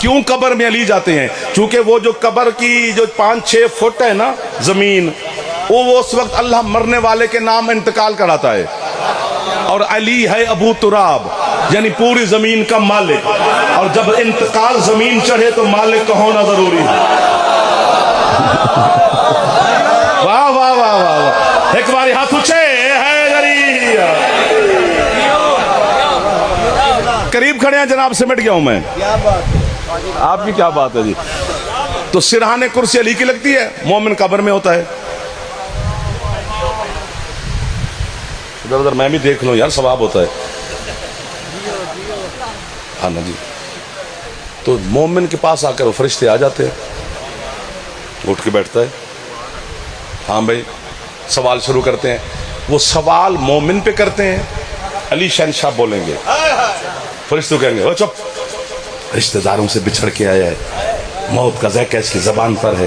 کیوں قبر میں علی جاتے ہیں؟ چونکہ وہ جو قبر کی جو 5-6 فٹ ہے نا زمین، وہ اس وقت اللہ مرنے والے کے نام انتقال کراتا ہے، اور علی ہے ابو تراب یعنی پوری زمین کا مالک، اور جب انتقال زمین چڑھے تو مالک کا ہونا ضروری ہے۔ واہ واہ واہ واہ، ایک باری ہاتھ اونچے ہے غریب، قریب کھڑے ہیں جناب، سمٹ گیا ہوں میں۔ آپ کی کیا بات ہے جی؟ تو سرحان کرسی علی کی لگتی ہے، مومن قبر میں ہوتا ہے۔ ادھر ادھر میں بھی دیکھ لوں یار، ثواب ہوتا ہے۔ ہاں نا جی، تو مومن کے پاس آ کر وہ فرشتے آ جاتے ہیں، اٹھ کے بیٹھتا ہے۔ ہاں بھائی، سوال شروع کرتے ہیں۔ وہ سوال مومن پہ کرتے ہیں، علی شہنشاہ بولیں گے، فرشتوں کہیں گے او چپ، رشتہ داروں سے بچھڑ کے آیا ہے، موت کا ذائقہ اس کی زبان پر ہے،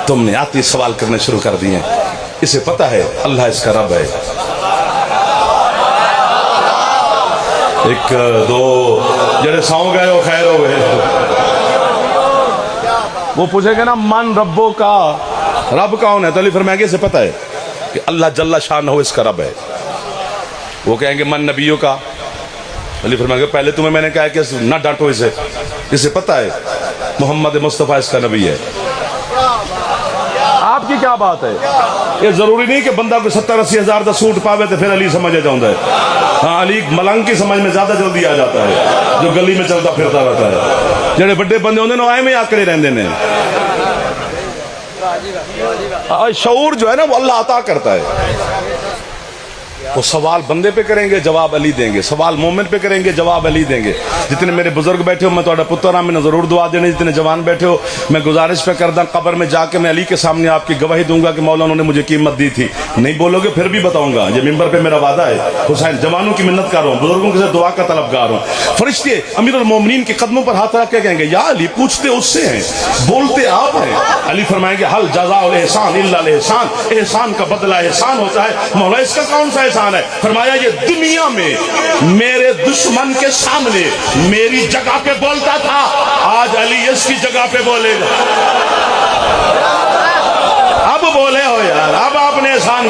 تم نے آتی سوال کرنے شروع کر دیے ہیں، اسے پتہ ہے اللہ اس کا رب ہے۔ ایک دو جڑے ساؤں گئے وہ خیر ہو گئے۔ وہ پوچھے گا نا من ربوں کا، رب کون ہے؟ تو علی فرمائیں گے اسے پتہ ہے کہ اللہ جل شانہ اس کا رب ہے۔ وہ کہیں گے من نبیوں کا، علی فرمائیں گے پہلے تمہیں میں نے کہا کہ نہ ڈانٹو اسے، اسے پتہ ہے محمد مصطفیٰ اس کا نبی ہے۔ آپ کی کیا بات ہے؟ یہ ضروری نہیں کہ بندہ کو 70-80 ہزار دا سوٹ پاوے تو پھر علی سمجھے جاؤں ہے۔ ہاں، علی ملنگ کی سمجھ میں زیادہ جلدی آ جاتا ہے، جو گلی میں چلتا پھرتا رہتا ہے۔ جڑے بڑے بندے ہوندے نا آئے میں آکڑے رہندے نے۔ شعور جو ہے نا وہ اللہ عطا کرتا ہے۔ وہ سوال بندے پہ کریں گے، جواب علی دیں گے، سوال مومن پہ کریں گے، جواب علی دیں گے۔ جتنے میرے بزرگ بیٹھے ہو، میں تھوڑا پتر ہاں، میں نے ضرور دعا دینے۔ جتنے جوان بیٹھے ہو، میں گزارش پہ کردہ قبر میں جا کے میں علی کے سامنے آپ کی گواہی دوں گا کہ مولا انہوں نے مجھے قیمت دی تھی۔ نہیں بولو گے پھر بھی بتاؤں گا، یہ ممبر پہ میرا وعدہ ہے۔ حسین جوانوں کی منت کر رہا ہوں، بزرگوں کے ساتھ دعا کا طلبگار ہوں۔ فرشتے امیر المومنین کے قدموں پر ہاتھ رکھ کے کہیں گے یا علی پوچھتے اس سے ہیں، بولتے آپ ہیں۔ علی فرمائیں گے حل جزاء الاحسان الا الاحسان، احسان کا بدلہ احسان ہوتا ہے، مولا اس کا کون سا احسان ہے؟ فرمایا یہ دنیا میں میرے دشمن کے سامنے میری جگہ پہ بولتا تھا، آج علی اس کی جگہ پہ بولے گا۔ اب بولے ہو یار، اب آپ نے احسان